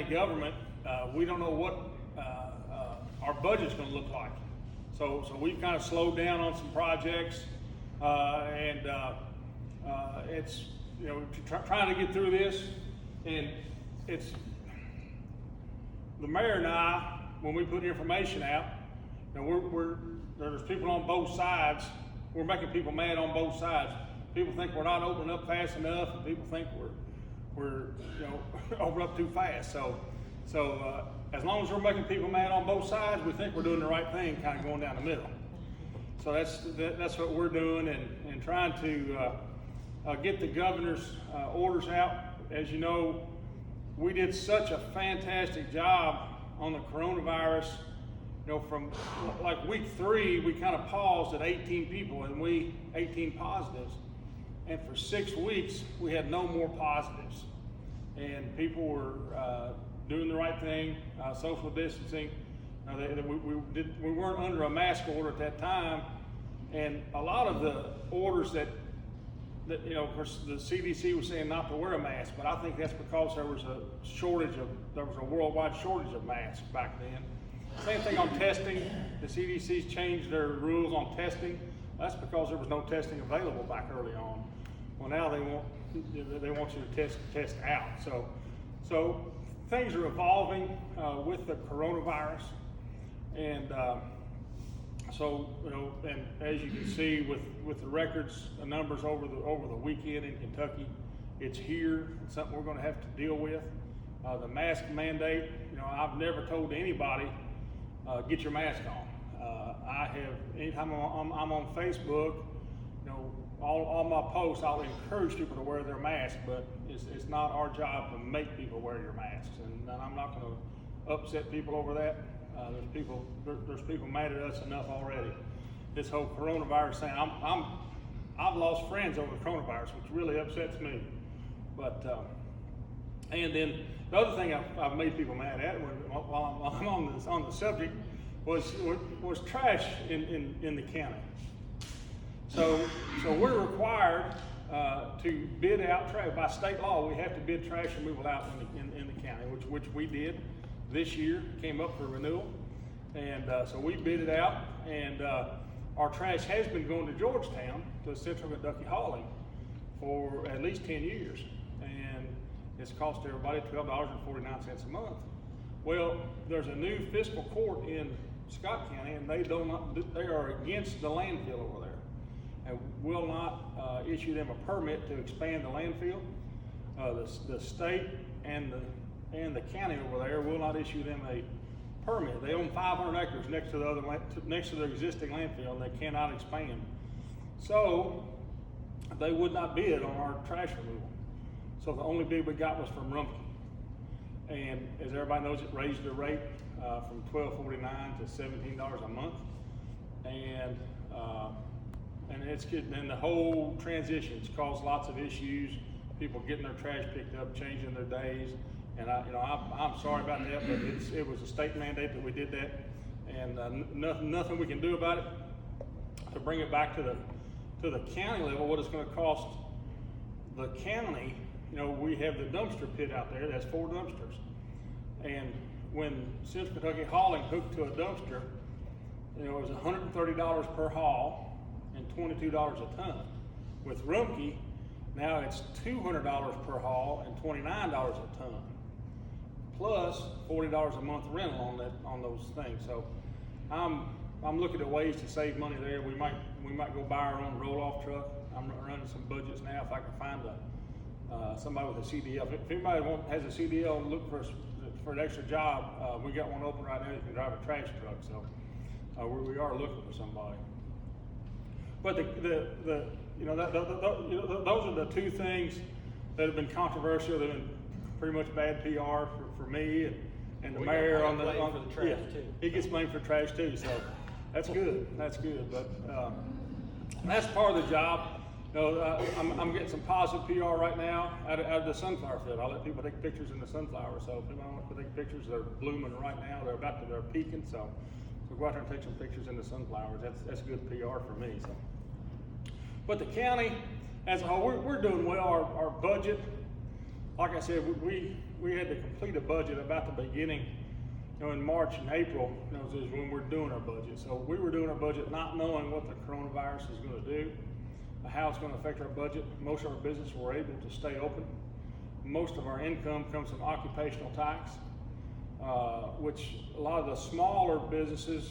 government, we don't know what our budget's going to look like. So we've kind of slowed down on some projects, and it's, you know, trying to get through this, and it's the mayor and I, when we put information out, you know, there's people on both sides. We're making people mad on both sides. People think we're not opening up fast enough, and people think we're you know, open up too fast. So as long as we're making people mad on both sides, we think we're doing the right thing, kind of going down the middle. So that's what we're doing, and trying to get the governor's orders out. As you know, we did such a fantastic job on the coronavirus. You know, from like week 3, we kind of paused at 18 people, and 18 positives. And for 6 weeks, we had no more positives. And people were doing the right thing, social distancing. We weren't under a mask order at that time. And a lot of the orders that you know, of course, the CDC was saying not to wear a mask, but I think that's because there was a worldwide shortage of masks back then. Same thing on testing. The CDC's changed their rules on testing. That's because there was no testing available back early on. Well, now they want you to test out. So things are evolving with the coronavirus, and so, you know, and as you can see with the records, the numbers over the weekend in Kentucky, it's here. It's something we're going to have to deal with. The mask mandate. You know, I've never told anybody get your mask on. I have, anytime I'm on Facebook, you know, all my posts, I'll encourage people to wear their mask, but it's not our job to make people wear your masks, and I'm not going to upset people over that. There's people mad at us enough already. This whole coronavirus thing, I've lost friends over the coronavirus, which really upsets me. But and then the other thing I've made people mad at while I'm on the subject was trash in the county. So we're required to bid out trash. By state law, we have to bid trash removal out in the county, which we did this year. Came up for renewal, and so we bid it out, and our trash has been going to Georgetown, to Central Kentucky Hauling, for at least 10 years, and it's cost everybody $12.49 a month. Well, there's a new fiscal court in Scott County, and they are against the landfill over there, and will not issue them a permit to expand the landfill. The state and the county over there will not issue them a permit. They own 500 acres next to the existing landfill, and they cannot expand. So they would not bid on our trash removal. So the only bid we got was from Rumpke. And as everybody knows, it raised the rate from $12.49 to $17 a month. And it's good. And the whole transition's caused lots of issues. People getting their trash picked up, changing their days. And I'm sorry about that, but it was a state mandate that we did that, and nothing we can do about it. To bring it back to the county level, what it's going to cost the county. You know, we have the dumpster pit out there. That's 4 dumpsters, and when Central Kentucky Hauling hooked to a dumpster, you know, it was $130 per haul and $22 a ton. With Rumpke, now it's $200 per haul and $29 a ton, plus $40 a month rental on those things. So I'm looking at ways to save money there. We might go buy our own roll-off truck. I'm running some budgets now. If I can find somebody with a CDL, if anybody has a CDL and look for an extra job, we got one open right now. You can drive a trash truck. So we are looking for somebody. But those are the 2 things that have been controversial. That have been pretty much bad PR for me and the mayor on the trash too. He gets blamed for trash too, so that's good. That's good. But that's part of the job. You know, I'm getting some positive PR right now out of the sunflower field. I let people take pictures in the sunflowers. So if anyone wants to take pictures, they're blooming right now. They're peaking. So go out there and take some pictures in the sunflowers. That's good PR for me. So, but the county as a whole, we're doing well. Our budget, like I said, we had to complete a budget about the beginning, in March and April, is when we're doing our budget. So we were doing our budget not knowing what the coronavirus is going to do, how it's going to affect our budget. Most of our businesses were able to stay open. Most of our income comes from occupational tax, which a lot of the smaller businesses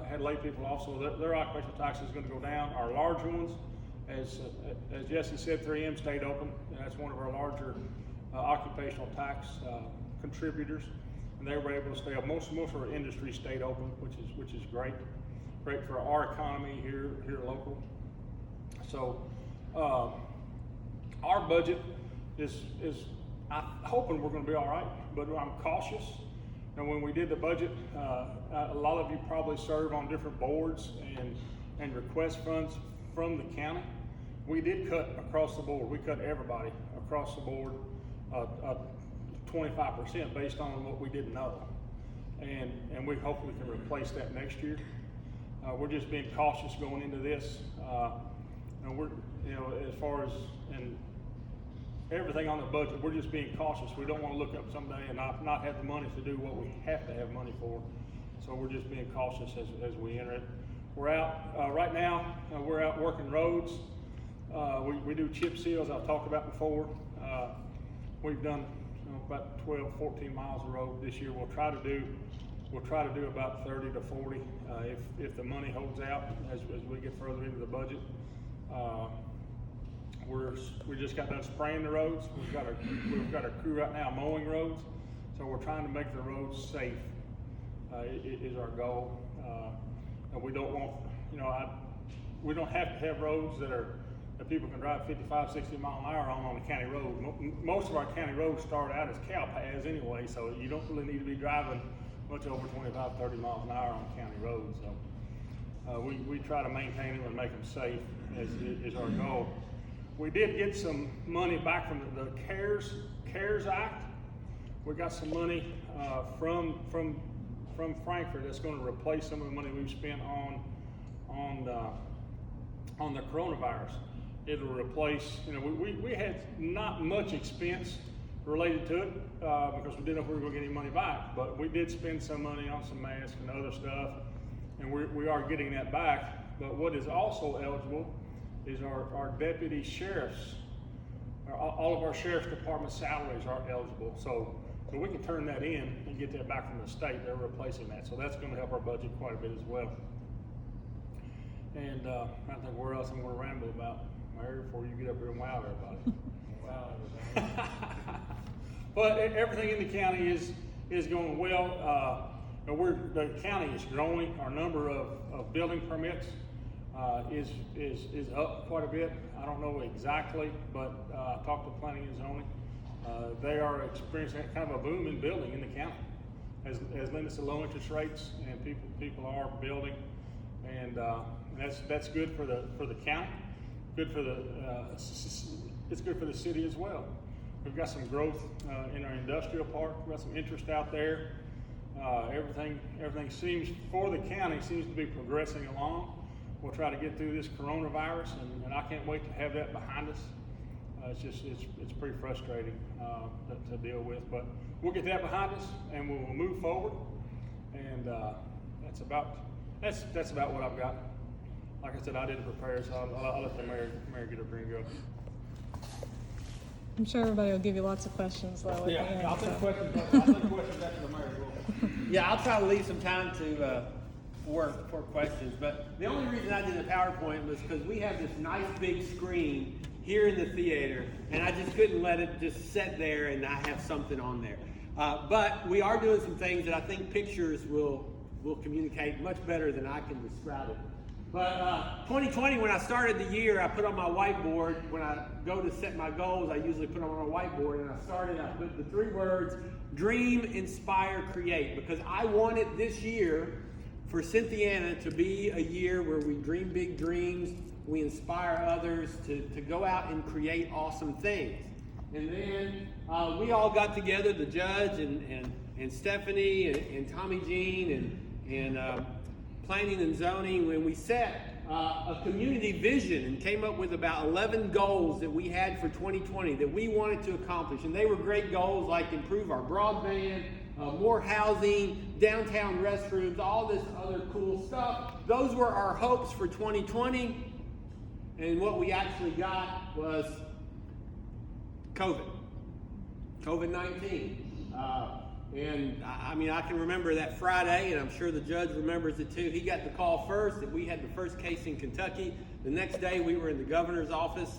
had lay people off, so their occupational tax is going to go down. Our larger ones, as Jesse said, 3M stayed open, and that's one of our larger occupational tax contributors, and they were able to stay open. Most of our industry stayed open, which is great for our economy here local. So our budget is I'm hoping we're going to be all right, but I'm cautious. And when we did the budget, a lot of you probably serve on different boards and request funds from the county. We did cut across the board. We cut everybody across the board 25% based on what we didn't know. And we hopefully can replace that next year. We're just being cautious going into this. And we're, as far as everything on the budget, we're just being cautious. We don't want to look up someday and not have the money to do what we have to have money for. So we're just being cautious as we enter it. We're out right now. We're out working roads. We do chip seals. I've talked about before. We've done about 12, 14 miles of road this year. We'll try to do about 30 to 40 if the money holds out as we get further into the budget. We just got done spraying the roads. We've got a crew right now mowing roads. So we're trying to make the roads safe. Is our goal. And we don't want, we don't have to have roads that people can drive 55, 60 mile an hour on a county road. Most of our county roads start out as cow paths anyway, so you don't really need to be driving much over 25, 30 miles an hour on county roads. So we try to maintain them and make them safe is our goal. We did get some money back from the CARES Act. We got some money from Frankfurt that's going to replace some of the money we've spent on the coronavirus. It'll replace, we had not much expense related to it because we didn't know if we were going to get any money back, but we did spend some money on some masks and other stuff, and we are getting that back. But what is also eligible is our deputy sheriffs. All of our sheriff's department salaries are eligible, so we can turn that in and get that back from the state. They're replacing that, so that's going to help our budget quite a bit as well. And I don't think where else I'm going to ramble about, Mary, before you get up here and wow everybody. Wow everybody. But everything in the county is going well. The county is growing. Our number of building permits is up quite a bit. I don't know exactly, but I talked to planning and zoning. They are experiencing kind of a boom in building in the county. As Linda said, low interest rates and people are building, and that's good for the county. Good for it's good for the city as well. We've got some growth in our industrial park. We've got some interest out there. Everything seems for the county seems to be progressing along. We'll try to get through this coronavirus, and I can't wait to have that behind us. It's pretty frustrating to deal with, but we'll get that behind us, and we'll move forward. And that's about what I've got. Like I said, I didn't prepare, so I'll let the mayor get up here and go. I'm sure everybody will give you lots of questions though. Yeah, I'll take questions after the mayor as well. Yeah, I'll try to leave some time to for questions. But the only reason I did a PowerPoint was because we have this nice big screen here in the theater, and I just couldn't let it just sit there and not have something on there. But we are doing some things that I think pictures will communicate much better than I can describe it. But 2020, when I started the year, I put on my whiteboard, when I go to set my goals, I usually put them on my whiteboard, and I put the 3 words, dream, inspire, create, because I wanted this year for Cynthiana to be a year where we dream big dreams, we inspire others to go out and create awesome things. And then we all got together, the judge and Stephanie and Tommy Jean and planning and zoning, when we set a community vision and came up with about 11 goals that we had for 2020 that we wanted to accomplish. And they were great goals like improve our broadband, more housing, downtown restrooms, all this other cool stuff. Those were our hopes for 2020. And what we actually got was COVID-19. And I mean, I can remember that Friday, and I'm sure the judge remembers it too. He got the call first that we had the first case in Kentucky. The next day we were in the governor's office.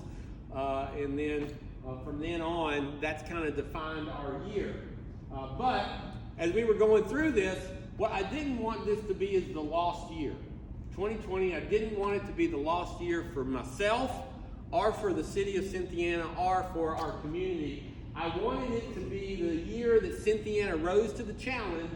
And then from then on, that's kind of defined our year. But as we were going through this, what I didn't want this to be is the lost year. 2020, I didn't want it to be the lost year for myself or for the city of Cynthiana or for our community. I wanted it to be the year that Cynthiana rose to the challenge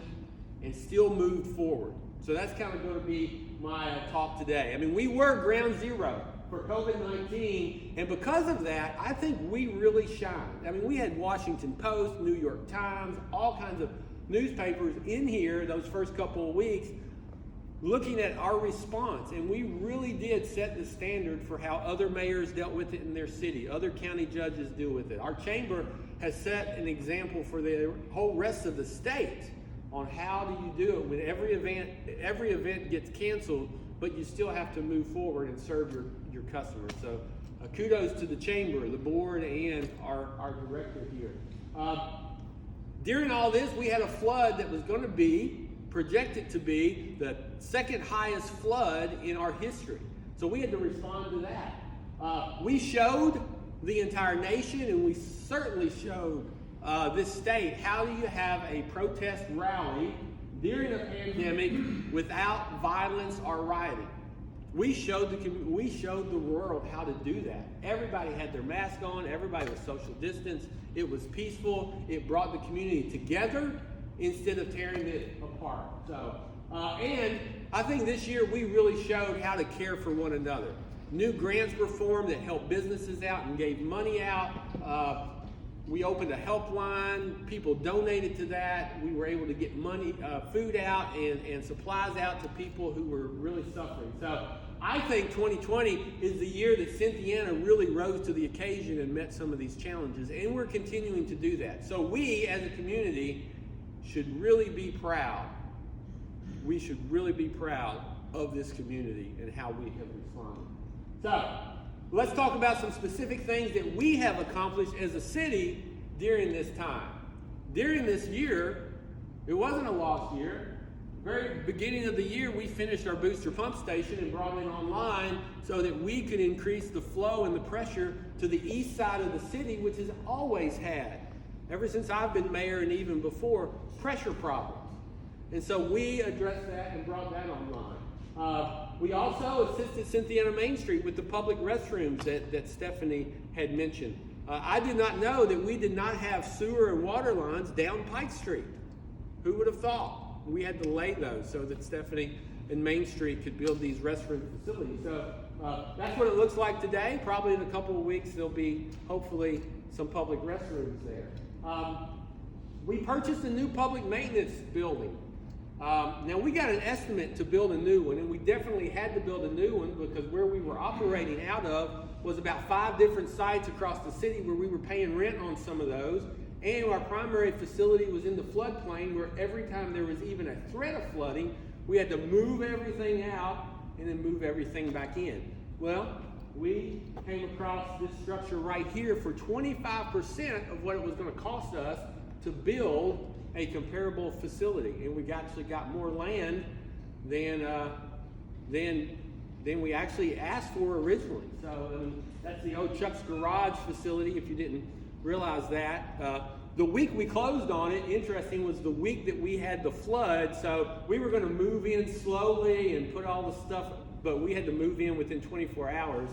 and still moved forward. So that's kind of going to be my talk today. I mean, we were ground zero for COVID-19, and because of that, I think we really shined. I mean, we had Washington Post, New York Times, all kinds of newspapers in here those first couple of weeks looking at our response, and we really did set the standard for how other mayors dealt with it in their city, other county judges deal with it. Our chamber has set an example for the whole rest of the state on how do you do it when every event gets canceled, but you still have to move forward and serve your customers. So kudos to the chamber, the board, and our director here. During all this, we had a flood that was going to be projected to be the second highest flood in our history. So we had to respond to that. We showed the entire nation, and we certainly showed this state, how do you have a protest rally during a pandemic without violence or rioting? We showed the world how to do that. Everybody had their mask on, everybody was social distance, it was peaceful, it brought the community together instead of tearing it apart. So, and I think this year we really showed how to care for one another. New grants were formed that helped businesses out and gave money out. We opened a helpline. People donated to that. We were able to get money, food out and supplies out to people who were really suffering. So I think 2020 is the year that Cynthiana really rose to the occasion and met some of these challenges. And we're continuing to do that. So we as a community should really be proud. We should really be proud of this community and how we have responded. So let's talk about some specific things that we have accomplished as a city during this time. During this year, it wasn't a lost year. Very beginning of the year, we finished our booster pump station and brought it online so that we could increase the flow and the pressure to the east side of the city, which has always had, ever since I've been mayor and even before, pressure problems. And so we addressed that and brought that online. We also assisted Cynthiana Main Street with the public restrooms that Stephanie had mentioned. I did not know that we did not have sewer and water lines down Pike Street. Who would have thought? We had to lay those so that Stephanie and Main Street could build these restroom facilities. So that's what it looks like today. Probably in a couple of weeks there'll be hopefully some public restrooms there. We purchased a new public maintenance building. Now we got an estimate to build a new one, and we definitely had to build a new one because where we were operating out of was about 5 different sites across the city where we were paying rent on some of those, and our primary facility was in the floodplain where every time there was even a threat of flooding, we had to move everything out and then move everything back in. Well, we came across this structure right here for 25% of what it was going to cost us to build a comparable facility, and we actually got more land than we actually asked for originally. So that's the old Chuck's Garage facility, if you didn't realize that. The week we closed on it, interesting, was the week that we had the flood, so we were going to move in slowly and put all the stuff, but we had to move in within 24 hours,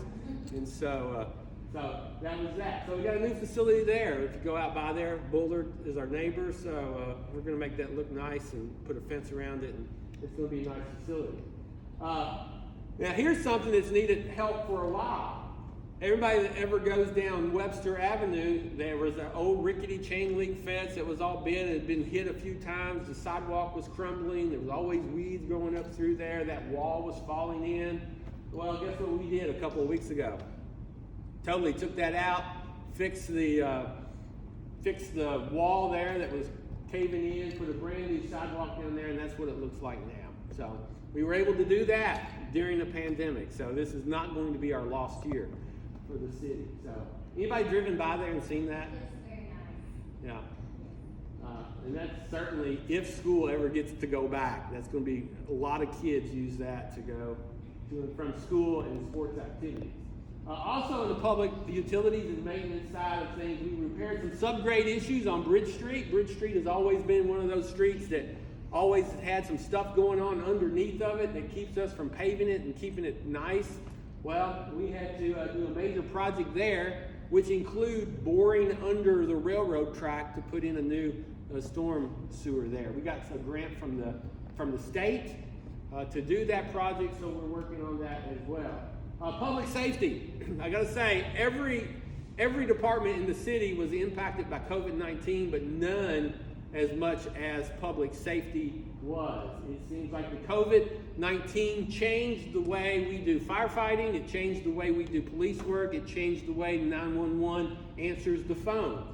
and so that was that. So we got a new facility there. If you go out by there, Bullard is our neighbor, so we're going to make that look nice and put a fence around it, and it's going to be a nice facility. Now here's something that's needed help for a while. Everybody that ever goes down Webster Avenue, there was an old rickety chain link fence that was all bent. It had been hit a few times. The sidewalk was crumbling. There was always weeds growing up through there. That wall was falling in. Well, guess what we did a couple of weeks ago? Totally took that out, fixed the wall there that was caving in, put a brand new sidewalk down there, and that's what it looks like now. So we were able to do that during the pandemic. So this is not going to be our lost year for the city. So anybody driven by there and seen that? It's very nice. Yeah. And that's certainly, if school ever gets to go back, that's going to be a lot of kids use that to go to and from school and sports activities. Also in the public utilities and maintenance side of things, we repaired some subgrade issues on Bridge Street. Bridge Street has always been one of those streets that always had some stuff going on underneath of it that keeps us from paving it and keeping it nice. Well, we had to do a major project there, which include boring under the railroad track to put in a new storm sewer there. We got a grant from the state to do that project, so we're working on that as well. Public safety. I got to say, every department in the city was impacted by COVID-19, but none as much as public safety was. It seems like the COVID-19 changed the way we do firefighting. It changed the way we do police work. It changed the way 911 answers the phone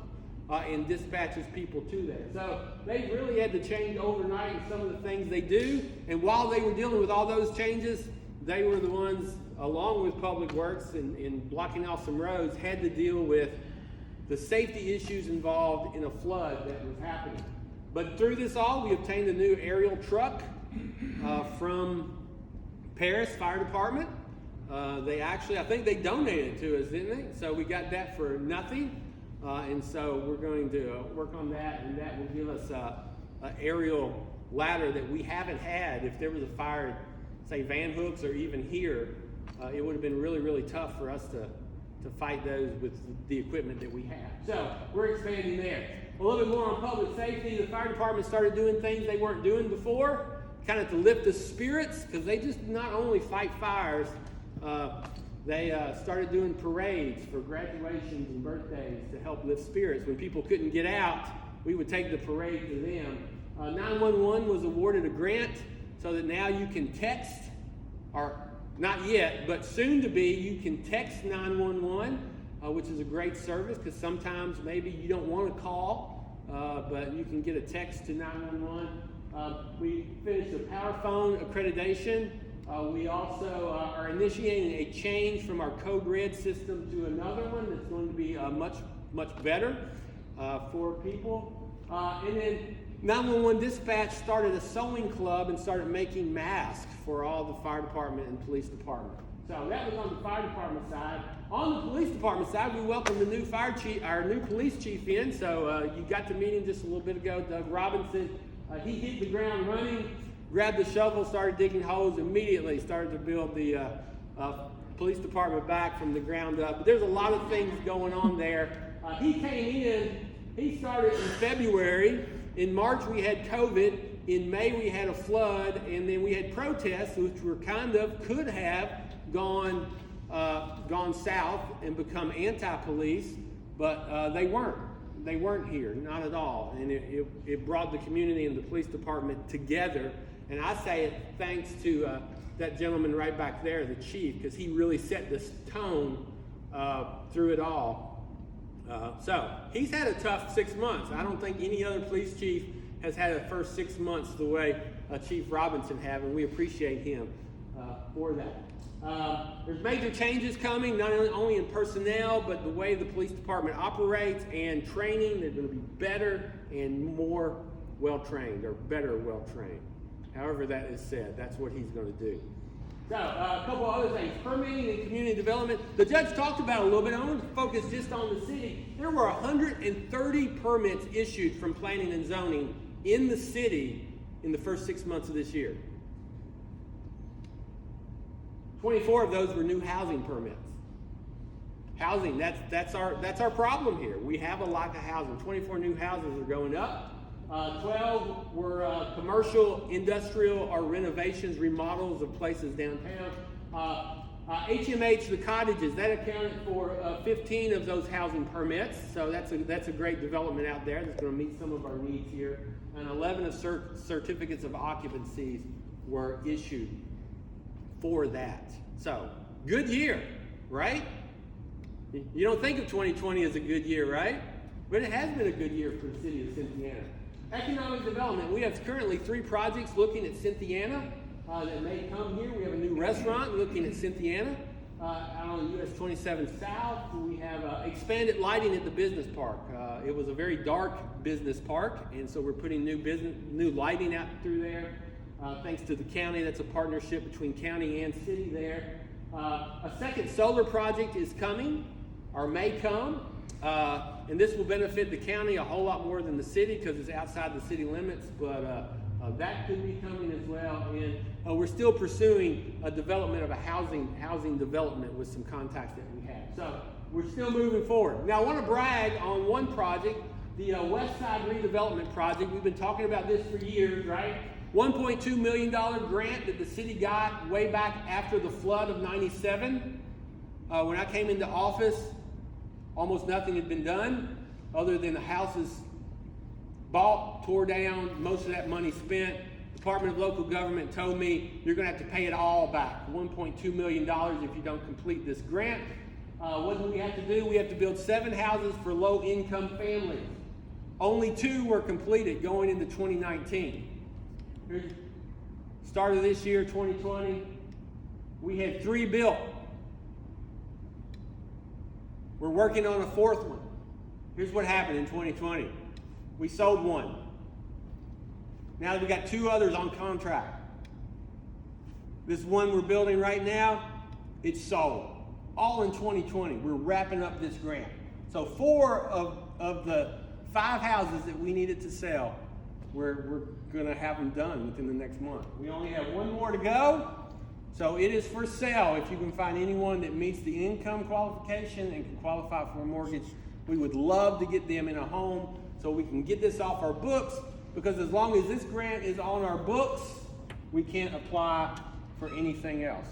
and dispatches people to there. So they really had to change overnight in some of the things they do. And while they were dealing with all those changes, they were the ones, along with Public Works and blocking off some roads, had to deal with the safety issues involved in a flood that was happening. But through this all, we obtained a new aerial truck from Paris Fire Department. They actually, I think they donated it to us, didn't they? So we got that for nothing. And so we're going to work on that, and that will give us an aerial ladder that we haven't had. If there was a fire, say Van Hooks or even here, it would have been really, really tough for us to fight those with the equipment that we have. So we're expanding there. A little bit more on public safety. The fire department started doing things they weren't doing before, kind of to lift the spirits, because they just not only fight fires, they started doing parades for graduations and birthdays to help lift spirits. When people couldn't get out, we would take the parade to them. 911 was awarded a grant so that now you can text, or not yet, but soon to be, you can text 911, which is a great service because sometimes maybe you don't want to call, but you can get a text to 911. We finished the power phone accreditation. We also are initiating a change from our code red system to another one that's going to be much better for people. And then 911 Dispatch started a sewing club and started making masks for all the fire department and police department. So that was on the fire department side. On the police department side, we welcomed the new fire chief, our new police chief in. So you got to meet him just a little bit ago, Doug Robinson. He hit the ground running, grabbed the shovel, started digging holes, immediately started to build the police department back from the ground up. But there's a lot of things going on there. He came in, he started in February. In March, we had COVID. In May, we had a flood. And then we had protests, which were could have gone south and become anti-police, but they weren't. They weren't here, not at all. And it brought the community and the police department together. And I say it thanks to that gentleman right back there, the chief, because he really set this tone through it all. So he's had a tough 6 months. I don't think any other police chief has had the first 6 months the way Chief Robinson have, and we appreciate him for that. There's major changes coming, not only in personnel, but the way the police department operates and training. They're going to be better and more well-trained, or better well-trained. However that is said, that's what he's going to do. So, a couple other things. Permitting and community development. The judge talked about it a little bit. I want to focus just on the city. There were 130 permits issued from planning and zoning in the city in the first 6 months of this year. 24 of those were new housing permits. Housing, that's our problem here. We have a lack of housing. 24 new houses are going up. 12 were commercial, industrial, or renovations, remodels of places downtown. HMH, the cottages, that accounted for 15 of those housing permits. So that's a great development out there that's going to meet some of our needs here. And 11 of certificates of occupancies were issued for that. So, good year, right? You don't think of 2020 as a good year, right? But it has been a good year for the city of Cynthiana. Economic development, we have currently 3 projects looking at Cynthiana that may come here. We have a new restaurant looking at Cynthiana out on US 27 South. We have expanded lighting at the business park. It was a very dark business park, and so we're putting new lighting out through there. Thanks to the county, that's a partnership between county and city there. A second solar project is coming, or may come, and this will benefit the county a whole lot more than the city because it's outside the city limits, but that could be coming as well. And we're still pursuing a development of a housing development with some contacts that we have. So we're still moving forward. Now I want to brag on one project, the West Side Redevelopment Project. We've been talking about this for years, right? $1.2 million grant that the city got way back after the flood of '97. When I came into office, almost nothing had been done other than the houses bought, tore down, most of that money spent. Department of Local Government told me you're going to have to pay it all back, $1.2 million if you don't complete this grant. What do we have to do? We have to build 7 houses for low-income families. Only 2 were completed going into 2019. Here's start of this year, 2020, we had 3 built. We're working on a 4th one. Here's what happened in 2020. We sold 1. Now we got 2 others on contract. This one we're building right now, it's sold. All in 2020. We're wrapping up this grant. So 4 of the 5 houses that we needed to sell, we're gonna have them done within the next month. We only have 1 more to go. So it is for sale. If you can find anyone that meets the income qualification and can qualify for a mortgage, we would love to get them in a home so we can get this off our books, because as long as this grant is on our books, we can't apply for anything else.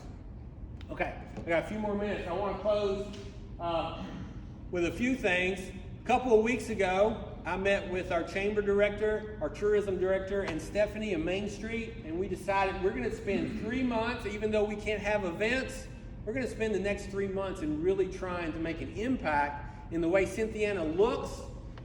Okay, I got a few more minutes. I want to close with a few things. A couple of weeks ago, I met with our chamber director, our tourism director, and Stephanie in Main Street, and we decided we're going to spend 3 months, even though we can't have events, we're going to spend the next 3 months in really trying to make an impact in the way Cynthiana looks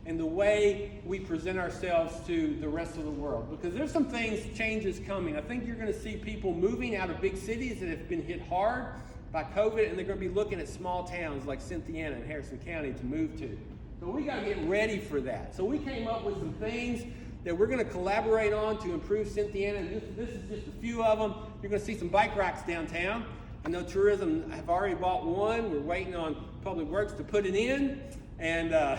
and the way we present ourselves to the rest of the world. Because there's some changes coming. I think you're going to see people moving out of big cities that have been hit hard by COVID, and they're going to be looking at small towns like Cynthiana and Harrison County to move to. So we got to get ready for that. So we came up with some things that we're going to collaborate on to improve Cynthiana, and this is just a few of them. You're going to see some bike racks downtown. I know tourism have already bought one. We're waiting on Public Works to put it in, and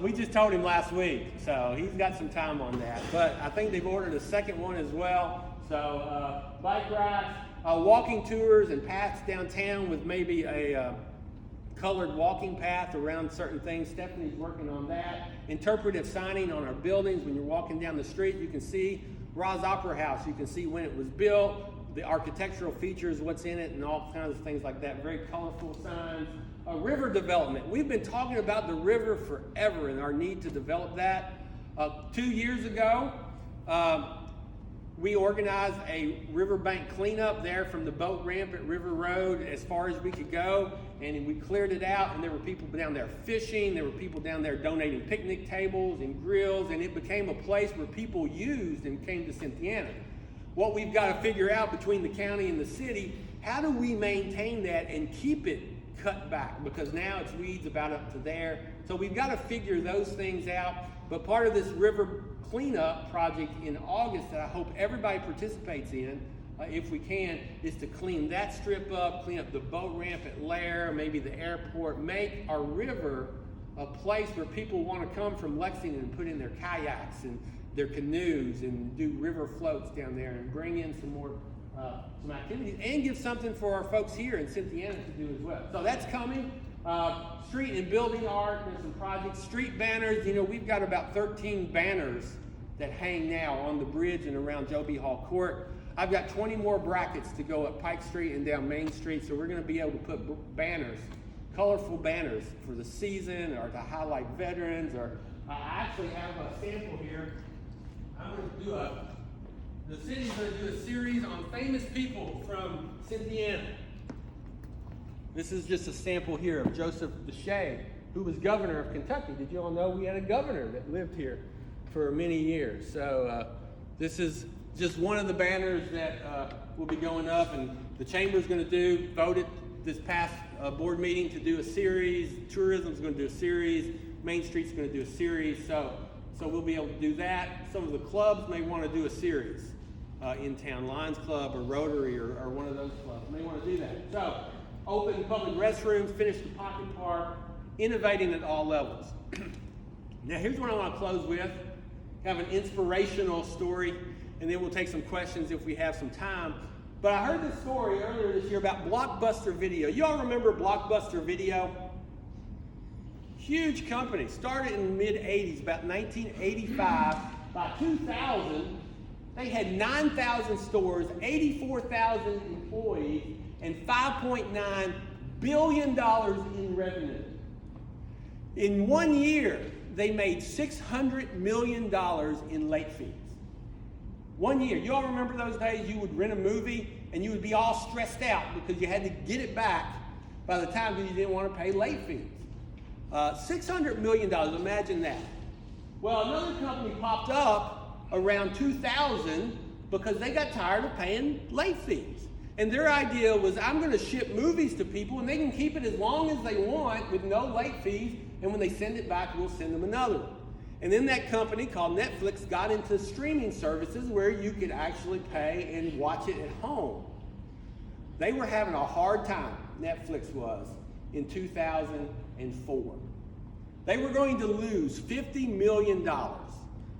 we just told him last week, so he's got some time on that. But I think they've ordered a second one as well. So bike racks, walking tours and paths downtown with maybe a colored walking path around certain things. Stephanie's working on that. Interpretive signing on our buildings. When you're walking down the street, you can see Roz Opera House. You can see when it was built, the architectural features, what's in it, and all kinds of things like that. Very colorful signs. River development. We've been talking about the river forever and our need to develop that. 2 years ago, we organized a riverbank cleanup there from the boat ramp at River Road as far as we could go, and we cleared it out, and there were people down there fishing, there were people down there donating picnic tables and grills, and it became a place where people used and came to Cynthiana. What we've got to figure out between the county and the city, how do we maintain that and keep it cut back? Because now it's weeds about up to there. So we've got to figure those things out. But part of this river cleanup project in August that I hope everybody participates in, if we can, is to clean that strip up, clean up the boat ramp at Lair, maybe the airport, make our river a place where people want to come from Lexington and put in their kayaks and their canoes and do river floats down there and bring in some more some activities and give something for our folks here in Cynthiana to do as well. So that's coming. Street and building art, there's some projects. Street banners, we've got about 13 banners that hang now on the bridge and around Joe B. Hall Court. I've got 20 more brackets to go up Pike Street and down Main Street, so we're going to be able to put banners, colorful banners for the season or to highlight veterans. Or I actually have a sample here. I'm going to do The city's going to do a series on famous people from Cynthiana. This is just a sample here of Joseph Deshea, who was governor of Kentucky. Did you all know we had a governor that lived here for many years? So this is just one of the banners that will be going up, and the chamber's going to voted this past board meeting to do a series. Tourism's going to do a series. Main Street's going to do a series. So we'll be able to do that. Some of the clubs may want to do a series in town. Lions Club or Rotary or one of those clubs may want to do that. So open public restrooms, finish the pocket park, innovating at all levels. Now here's what I want to close with. Have an inspirational story, and then we'll take some questions if we have some time. But I heard this story earlier this year about Blockbuster Video. You all remember Blockbuster Video? Huge company, started in the mid-'80s, about 1985. By 2000, they had 9,000 stores, 84,000 employees, and $5.9 billion in revenue. In 1 year, they made $600 million in late fees. 1 year. You all remember those days you would rent a movie and you would be all stressed out because you had to get it back by the time because you didn't want to pay late fees. $600 million, imagine that. Well, another company popped up around 2000 because they got tired of paying late fees. And their idea was, I'm going to ship movies to people and they can keep it as long as they want with no late fees, and when they send it back, we'll send them another one. And then that company called Netflix got into streaming services where you could actually pay and watch it at home. They were having a hard time, Netflix was, in 2004. They were going to lose $50 million.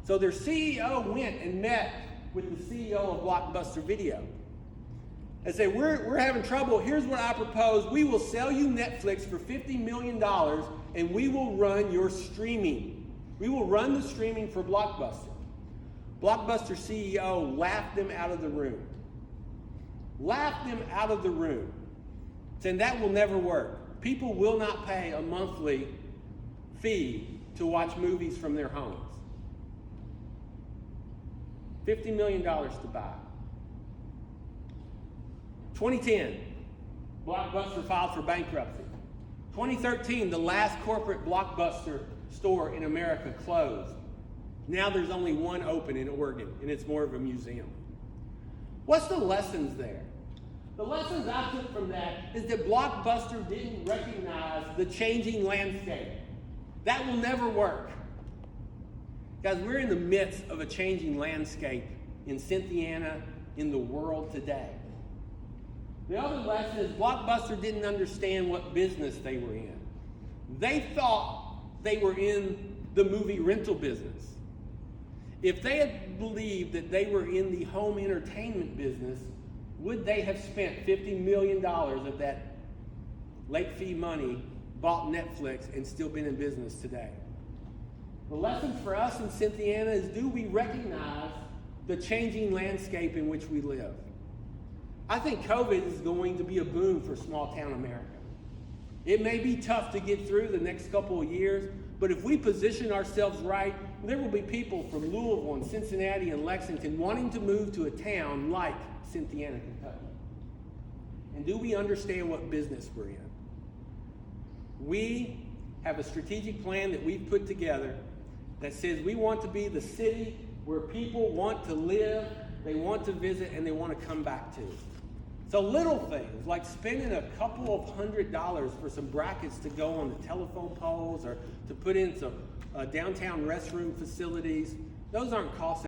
So their CEO went and met with the CEO of Blockbuster Video. And said, we're having trouble. Here's what I propose. We will sell you Netflix for $50 million and we will run your streaming. We will run the streaming for Blockbuster. Blockbuster CEO laughed them out of the room. Laughed them out of the room. Saying that will never work. People will not pay a monthly fee to watch movies from their homes. $50 million to buy. 2010, Blockbuster filed for bankruptcy. 2013, the last corporate Blockbuster store in America closed. Now there's only one open in Oregon, and it's more of a museum. What's the lessons there? The lessons I took from that is that Blockbuster didn't recognize the changing landscape. That will never work. Guys, we're in the midst of a changing landscape in Cynthiana, in the world today. The other lesson is Blockbuster didn't understand what business they were in. They thought they were in the movie rental business. If they had believed that they were in the home entertainment business, would they have spent $50 million of that late fee money, bought Netflix, and still been in business today? The lesson for us in Cynthiana is, do we recognize the changing landscape in which we live? I think COVID is going to be a boom for small town America. It may be tough to get through the next couple of years, but if we position ourselves right, there will be people from Louisville and Cincinnati and Lexington wanting to move to a town like Cynthiana, Kentucky. And do we understand what business we're in? We have a strategic plan that we've put together that says we want to be the city where people want to live, they want to visit, and they want to come back to. So little things like spending a couple of $100s for some brackets to go on the telephone poles or to put in some downtown restroom facilities, those aren't cost